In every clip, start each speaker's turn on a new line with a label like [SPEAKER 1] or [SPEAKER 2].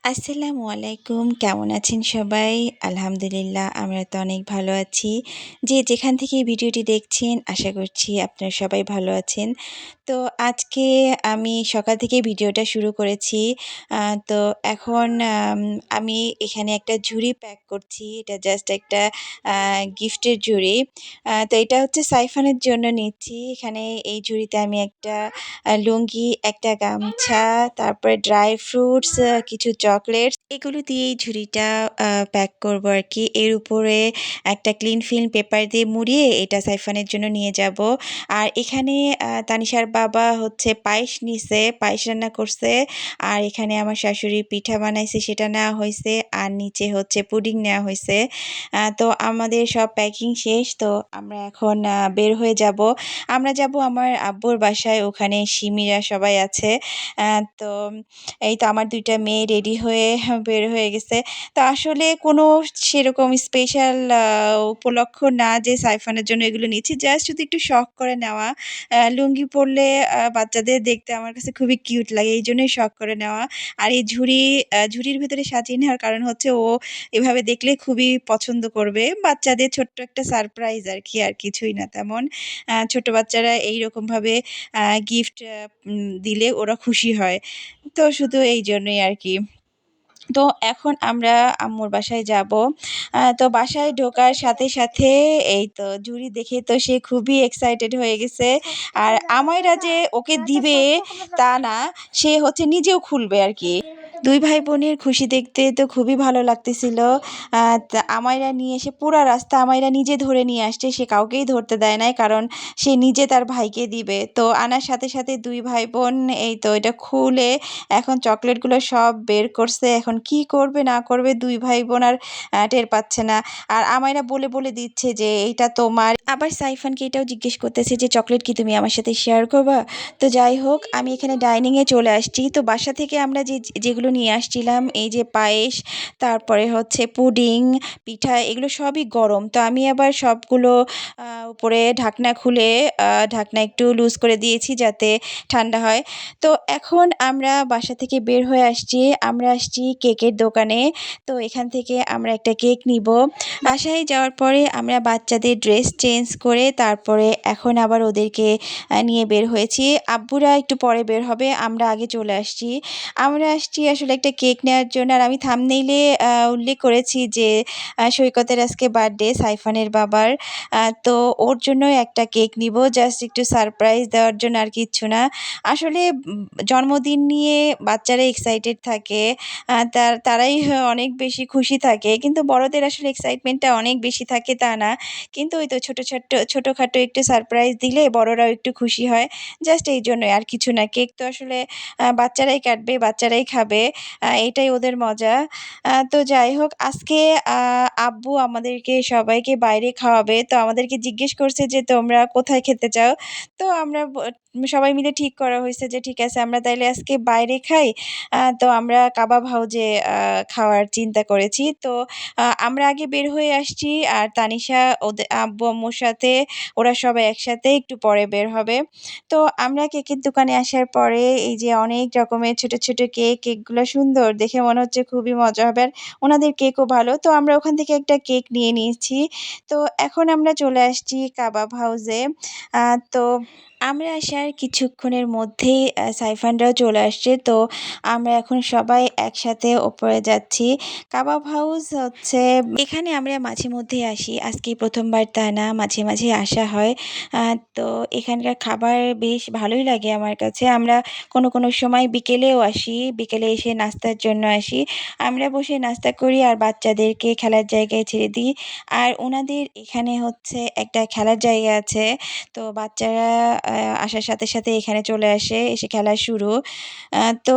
[SPEAKER 1] আসসালামু আলাইকুম। কেমন আছেন সবাই? আলহামদুলিল্লাহ আমরা তো অনেক ভালো আছি। যে যেখান থেকে এই ভিডিওটি দেখছেন আশা করছি আপনারা সবাই ভালো আছেন। তো আজকে আমি সকাল থেকে ভিডিওটা শুরু করেছি। আ তো এখন আমি এখানে একটা ঝুড়ি প্যাক করছি। এটা জাস্ট একটা আ গিফটের ঝুড়ি। তো এটা হচ্ছে সাইফানের জন্য নিচ্ছি। এখানে এই ঝুড়িতে আমি একটা লুঙ্গি, একটা গামছা, তারপরে ড্রাই ফ্রুটস, কিছু চকলেটস এগুলো দিয়ে এই ঝুড়িটা প্যাক করবো আরকি। এর উপরে একটা ক্লিন ফিল্ম পেপার দিয়ে মুড়িয়ে এটা সাইফানের জন্য নিয়ে যাবো। আর এখানে তানিশার বাবা হচ্ছে পায়েস নিছে, পায়েস রান্না করছে। আর এখানে আমার শাশুড়ি পিঠা বানাইছে সেটা নেওয়া হইছে। আর নিচে হচ্ছে পুডিং নেওয়া হইছে। তো আমাদের সব প্যাকিং শেষ। তো আমরা এখন বের হয়ে যাবো। আমরা যাবো আমার আব্বুর বাসায়। ওখানে সিমিরা সবাই আছে। তো এই তো আমার ২ টা মেয়ে রেডি হয়ে বের হয়ে গেছে। তো আসলে কোনো সেরকম স্পেশাল উপলক্ষ না যে সাইফানের জন্য এগুলো নিচ্ছি। জাস্ট শুধু একটু শখ করে নেওয়া। লুঙ্গি পরলে বাচ্চাদের দেখতে আমার কাছে খুবই কিউট লাগে। এইজন্যই শখ করে নেওয়া। আর এই ঝুড়ির ভেতরে সাজিয়ে নেওয়ার কারণ হচ্ছে ও এভাবে দেখলে খুবই পছন্দ করবে। বাচ্চাদের ছোট্ট একটা সারপ্রাইজ আরকি, আর কিছুই না তেমন। ছোট বাচ্চারা এইরকমভাবে গিফট দিলে ওরা খুশি হয়। তো শুধু এইজন্যই আরকি। তো এখন আমরা আম্মুর বাসায় যাবো। তো বাসায় ঢোকার সাথে, সাথে এই তো জুড়ি দেখে তো সে খুবই এক্সাইটেড হয়ে গেছে। আর আমাইরা যে ওকে দিবে তা না, সে হচ্ছে নিজেও খুলবে আরকি। ২ ভাই-বোনের খুশি দেখতে তো খুবই ভালো লাগতেছিল। তা আমাইরা নিয়ে এসে পুরা রাস্তা আমাইরা নিজে ধরে নিয়ে আসছে। সে কাউকেই ধরতে দেয় নাই। কারণ সে নিজে তার ভাইকে দিবে। তো আনার সাথে, সাথে ২ ভাই-বোন এই তো এটা খুলে এখন চকলেটগুলো সব বের করছে। এখন কি করবে না করবে ২ ভাই-বোন আর টের পাচ্ছে না। আর আমাইরা বলে, বলে দিচ্ছে যে, "এইটা তোমার।" আবার সাইফানকে এটাও জিজ্ঞেস করতেছে যে, "চকলেট কি তুমি আমার সাথে শেয়ার করবা?" তো যাই হোক আমি এখানে ডাইনিং এ চলে আসছি। তো বাসা থেকে আমরা যেগুলো নিয়ে আসছিলাম এই যে পায়েস, তারপরে হচ্ছে পুডিং, পিঠা এগুলো সবই গরম। তো আমি আবার সবগুলো উপরে ঢাকনা খুলে ঢাকনা একটু লুজ করে দিয়েছি যাতে ঠান্ডা হয়। তো এখন আমরা বাসা থেকে বের হয়ে আসছি। আমরা আসছি কেকের দোকানে। তো এখান থেকে আমরা একটা কেক নিবো। বাসায় যাওয়ার পরে আমরা বাচ্চাদের ড্রেস চেঞ্জ করে তারপরে এখন আবার ওদেরকে নিয়ে বের হয়েছি। আব্বুরা একটু পরে বের হবে। আমরা আগে চলে আসছি। আমরা আসছি আসলে একটা কেক নেওয়ার জন্য। আর আমি থাম্বনেইলে উল্লেখ করেছি যে সৈকতের আজকে বার্থডে সাইফানের বাবার। তো ওর জন্যই একটা কেক নিবো। জাস্ট একটু সারপ্রাইজ দেওয়ার জন্য আর কিচ্ছু না। আসলে জন্মদিন নিয়ে বাচ্চারা এক্সাইটেড থাকে। তারাই অনেক বেশি খুশি থাকে। কিন্তু বড়দের আসলে এক্সাইটমেন্টটা অনেক বেশি থাকে তা না। কিন্তু ওই তো ছোটখাটো একটু সারপ্রাইজ দিলে বড়রাও একটু খুশি হয়। জাস্ট এইজন্যই আর কিছু না। কেক তো আসলে বাচ্চারাই কাটবে, বাচ্চারাই খাবে। এটাই ওদের মজা। তো যাই হোক আজকে আ আব্বু আমাদেরকে সবাইকে বাইরে খাওয়াবে। তো আমাদেরকে জিজ্ঞেস করছে যে, "তোমরা কোথায় খেতে চাও?" তো আমরা সবাই মিলে ঠিক করা হইছে যে ঠিক আছে আমরা তাইলে আজকে বাইরে খাই। তো আমরা কাবাব হাউজে খাওয়ার চিন্তা করেছি। তো আমরা আগে বের হয়ে আসছি আর তানিশা আব্বু-আম্মুর সাথে ওরা সবাই একসাথে একটু পরে বের হবে। তো আমরা কেকের দোকানে আসার পরে এই যে অনেক রকমের ছোট, ছোট কেক, কেকগুলো সুন্দর দেখে মনে হচ্ছে খুবই মজা হবে। আর ওনাদের কেকও ভালো। তো আমরা ওখান থেকে একটা কেক নিয়ে নিয়েছি। তো এখন আমরা চলে আসছি কাবাব হাউসে। তো আমরা আসার কিছুক্ষণের মধ্যেই সাইফানরাও চলে আসছে। তো আমরা এখন সবাই একসাথে ওপরে যাচ্ছি। কাবাব হাউস হচ্ছে এখানে আমরা মাঝে মধ্যেই আসি। আজকেই ১ম বার তা না, মাঝে, মাঝেই আসা হয়। আ তো এখানকার খাবার বেশ ভালোই লাগে আমার কাছে। আমরা কোনো, কোনো সময় বিকেলেও আসি। বিকেলে এসে নাস্তার জন্য আসি। আমরা বসে নাস্তা করি আর বাচ্চাদেরকে খেলার জায়গায় ছেড়ে দিই। আর উনাদের এখানে হচ্ছে একটা খেলার জায়গা আছে। তো বাচ্চারা আসার সাথে, সাথে এখানে চলে আসে, এসে খেলা শুরু। তো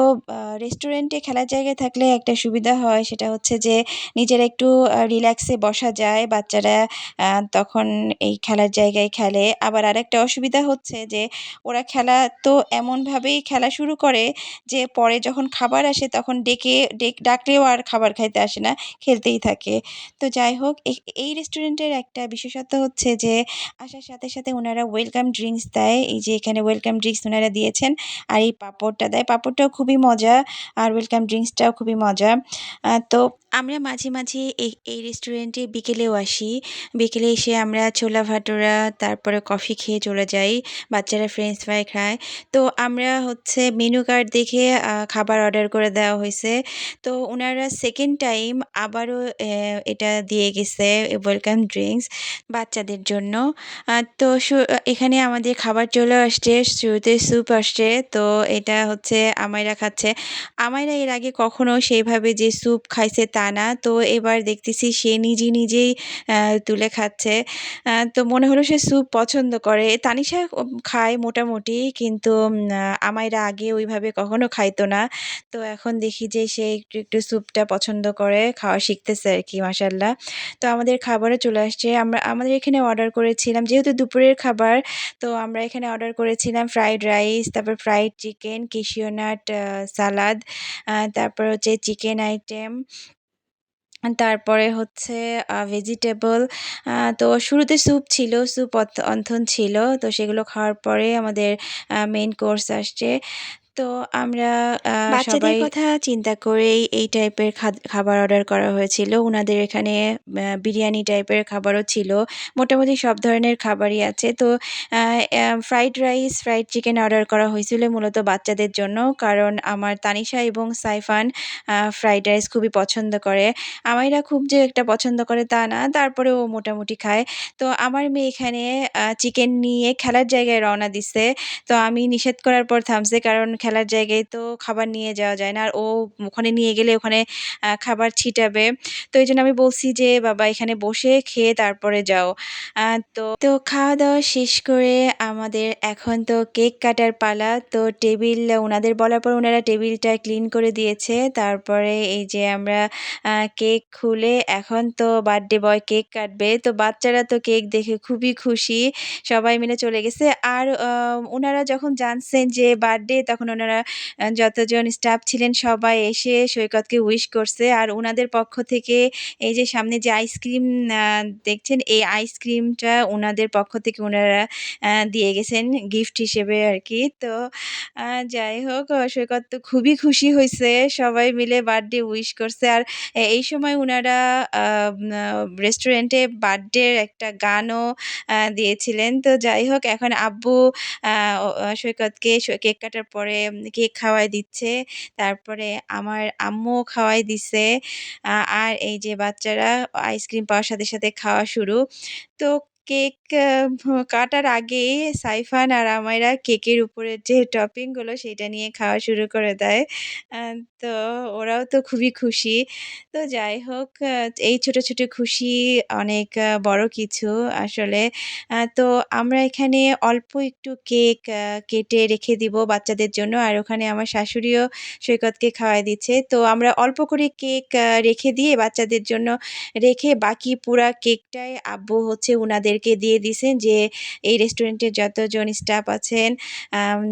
[SPEAKER 1] রেস্টুরেন্টে খেলার জায়গায় থাকলে একটা সুবিধা হয় সেটা হচ্ছে যে নিজেরা একটু রিল্যাক্সে বসা যায়। বাচ্চারা আ তখন এই খেলার জায়গায় খেলে। আবার আরেকটা অসুবিধা হচ্ছে যে ওরা খেলা তো এমনভাবেই খেলা শুরু করে যে পরে যখন খাবার আসে তখন ডাকলেও আর খাবার খাইতে আসে না, খেলতেই থাকে। তো যাই হোক এই রেস্টুরেন্টের একটা বিশেষত্ব হচ্ছে যে আসার সাথে, সাথে উনারা ওয়েলকাম ড্রিংকস দেয়। এই যে এখানে ওয়েলকাম ড্রিঙ্কস ওনারা দিয়েছেন। আর এই পাঁপড়টা দেয়, পাঁপড়টাও খুবই মজা আর ওয়েলকাম ড্রিঙ্কসটাও খুবই মজা। তো আমরা মাঝে মাঝে এই রেস্টুরেন্টে বিকেলেও আসি। বিকেলে এসে আমরা ছোলা ভাটোরা তারপরে কফি খেয়ে চলে যাই। বাচ্চারা ফ্রেঞ্চ ফ্রাই খায়। তো আমরা হচ্ছে মেনু কার্ড দেখে খাবার অর্ডার করে দেওয়া হয়েছে। তো উনারা সেকেন্ড টাইম আবারও এটা দিয়ে গেছে ওয়েলকাম ড্রিঙ্কস বাচ্চাদের জন্য। তো এখানে আমাদের খাবার চলে আসছে, শুরুতে স্যুপ আসছে। তো এটা হচ্ছে আমাইরা খাচ্ছে। আমাইরা এর আগে কখনো সেইভাবে যে স্যুপ খাইছে তা না। তো এবার দেখতেছি সে নিজেই তুলে খাচ্ছে। তো মনে হলো সে স্যুপ পছন্দ করে। তানিশা খায় মোটামুটি, কিন্তু আমাইরা আগে ওইভাবে কখনো খাইতো না। তো এখন দেখি যে সে একটু স্যুপটা পছন্দ করে, খাওয়া শিখতেছে আরকি মাশাআল্লাহ। তো আমাদের খাবারও চলে আসছে। আমাদের এখানে অর্ডার করেছিলাম যেহেতু দুপুরের খাবার, তো আমরা এখানে অর্ডার করেছিলাম ফ্রাইড রাইস, তারপর ফ্রাইড চিকেন, ক্যাশিউ নাট সালাদ, তারপর হচ্ছে চিকেন আইটেম, তারপরে হচ্ছে ভেজিটেবল। তো শুরুতে স্যুপ ছিল, স্যুপ অন্থন ছিল। তো সেগুলো খাওয়ার পরে আমাদের মেইন কোর্স আসছে। তো আমরা বাচ্চাদের
[SPEAKER 2] সবাই
[SPEAKER 1] কথা চিন্তা করেই এই টাইপের খাবার অর্ডার করা হয়েছিল। উনাদের এখানে বিরিয়ানি টাইপের খাবারও ছিল। মোটামুটি সব ধরনের খাবারই আছে। তো fried rice, fried chicken order করা হয়েছিল মূলত বাচ্চাদের জন্য। কারণ আমার তানিশা এবং সাইফান ফ্রাইড রাইস খুবই পছন্দ করে। আমাইরা খুব যে একটা পছন্দ করে তা না, তারপরেও মোটামুটি খায়। তো আমার মেয়ে এখানে চিকেন নিয়ে খেলার জায়গায় রওনা দিছে। তো আমি নিষেধ করার পর থামছে, কারণ খেলার জায়গায় তো খাবার নিয়ে যাওয়া যায় না। আর ও ওখানে নিয়ে গেলে ওখানে খাবার ছিটাবে। তো এইজন্য আমি বলছি যে, "বাবা এখানে বসে খেয়ে তারপরে যাও।" তো খাওয়া-দাওয়া শেষ করে আমাদের এখন তো কেক কাটার পালা। তো টেবিল উনাদের বলার পর উনারা টেবিলটা ক্লিন করে দিয়েছে। তারপরে এই যে আমরা কেক খুলে এখন তো বার্থডে বয় কেক কাটবে। তো বাচ্চারা তো কেক দেখে খুবই খুশি। সবাই মিলে চলে গেছে। আর উনারা যখন জানছেন যে বার্থডে, তখন উনারা যতজন স্টাফ ছিলেন সবাই এসে সৈকতকে উইশ করছে। আর উনাদের পক্ষ থেকে এই যে সামনে যে আইসক্রিম আ দেখছেন, এই আইসক্রিমটা উনাদের পক্ষ থেকে উনারা দিয়ে গেছেন গিফট হিসেবে আরকি। তো আ যাই হোক, সৈকত তো খুবই খুশি হইছে। সবাই মিলে বার্থডে উইশ করছে। আর এই সময় উনারা আ রেস্টুরেন্টে বার্থডের একটা গানও দিয়েছিলেন। তো যাই হোক, এখন আব্বু আ ও সৈকতকে কেক কাটার পরে কেক খাওয়ায় দিচ্ছে। তারপরে আমার আম্মুও খাওয়াই দিছে। আ আর এই যে বাচ্চারা আইসক্রিম পাওয়ার সাথে খাওয়া শুরু। তো কেক কাটার আগেই সাইফান আর আমাইরা কেকের উপরের যে টপিং গুলো সেটা নিয়ে খাওয়া শুরু করে দেয়। আ তো ওরাও তো খুবই খুশি। তো যাই হোক, এই ছোট, ছোট খুশি অনেক বড় কিছু আসলে। তো আমরা এখানে অল্প একটু কেক কেটে রেখে দিব বাচ্চাদের জন্য। আর ওখানে আমার শাশুড়িও সৈকতকে খাওয়ায় দিচ্ছে। তো আমরা অল্প করে কেক রেখে দিয়ে বাচ্চাদের জন্য রেখে বাকি পুরা কেকটাই আব্বু হচ্ছে উনাদেরকে দিয়ে দিছেন যে, এই রেস্টুরেন্টের যতজন স্টাফ আছেন,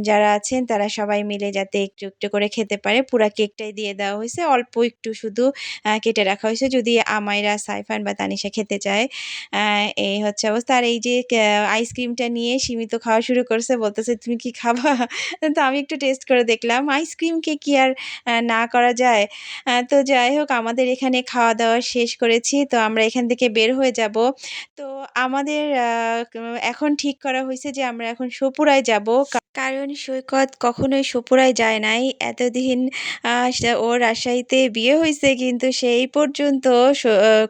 [SPEAKER 1] যারা আছেন তারা সবাই মিলে যাতে একটু, একটু করে খেতে পারে। পুরা কেকটাই দিয়ে দেওয়া হইছে। অল্প একটু শুধু কেটে রাখা হইছে যদি আমাইরা, সাইফান বা তানিশা খেতে চায়। আ এই হচ্ছে অবস্থা। আর এই যে আইসক্রিমটা নিয়ে সীমিত খাওয়া শুরু করছে। বলতেছে, "তুমি কি খাবা?" তো আমি একটু টেস্ট করে দেখলাম। আইসক্রিমকে কি আর না করা যায়? তো যাই হোক, আমাদের এখানে খাওয়া-দাওয়া শেষ করেছি। তো আমরা এখান থেকে বের হয়ে যাব। তো আমাদের ক এখন ঠিক করা হইছে যে আমরা এখন সপুরায় যাব। কারণ সৈকত কখনোই সপুরায় যায় নাই। এতদিন ওর রাজশাহীতে বিয়ে হইছে, কিন্তু সে এই পর্যন্ত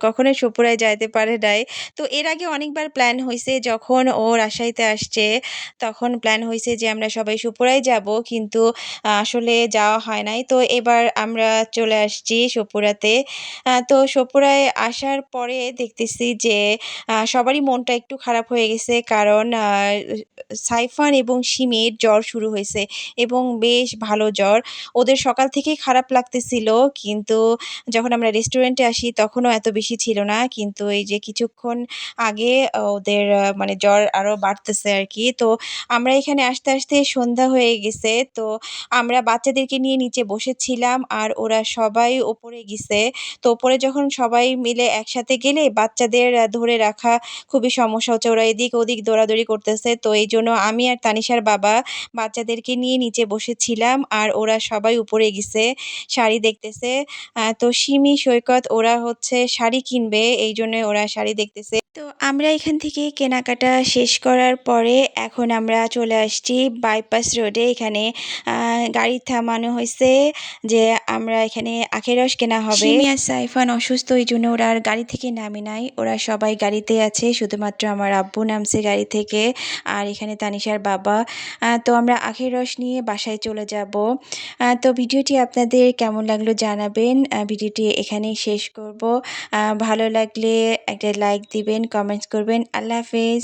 [SPEAKER 1] কখনোই সপুরায় যাইতে পারে নাই। তো এর আগে অনেকবার প্ল্যান হইছে, যখন ও রাজশাহীতে আসছে তখন প্ল্যান হইছে যে আমরা সবাই সপুরায় যাব। কিন্তু আসলে যাওয়া হয় নাই। তো এবার আমরা চলে আসছি সপুরাতে। তো সপুরায় আসার পরে দেখতেছি যে সবারই মনটা একটু খারাপ হয়ে গেছে। কারণ সাইফান এবং সিমির জ্বর শুরু হয়েছে এবং বেশ ভালো জ্বর। ওদের সকাল থেকেই খারাপ লাগতেছিল। কিন্তু যখন আমরা রেস্টুরেন্টে আসি তখনও এত বেশি ছিল না। কিন্তু এই যে কিছুক্ষণ আগে ওদের মানে জ্বর আরো বাড়তেছে আরকি। তো আমরা এখানে আসতে সন্ধ্যা হয়ে গেছে। তো আমরা বাচ্চাদেরকে নিয়ে নিচে বসেছিলাম আর ওরা সবাই ওপরে গিছে। তো ওপরে যখন সবাই মিলে একসাথে গেলে বাচ্চাদের ধরে রাখা খুবই সমস্যা হচ্ছে। ওরা এদিক ওদিক দৌড়াদৌড়ি করতেছে। তো এইজন্য আমি আর তানিশার বাবা বাচ্চাদেরকে নিয়ে নিচে বসেছিলাম আর ওরা সবাই উপরে গেছে শাড়ি দেখতেছে। তো সিমি, সৈকত ওরা হচ্ছে শাড়ি কিনবে, এই জন্য ওরা শাড়ি দেখতেছে। তো আমরা এখান থেকে কেনাকাটা শেষ করার পরে এখন আমরা চলে আসছি বাইপাস রোডে। এখানে গাড়ি থামানো হয়েছে যে আমরা এখানে আখের রস কেনা হবে। সিমি আর সাইফান অসুস্থ, এই জন্য ওরা আর গাড়ি থেকে নামে নাই, ওরা সবাই গাড়িতে আছে, শুধুমাত্র আমার আব্বু নামছে গাড়ি থেকে আর এখানে তানিশার বাবা। তো আমরা আখের রস নিয়ে বাসায় চলে যাব। তো ভিডিওটি আপনাদের কেমন লাগলো জানাবেন। ভিডিওটি এখানেই শেষ করব। ভালো লাগলে একটা লাইক দিবেন, কমেন্টস করবেন। আল্লাহ হাফেজ।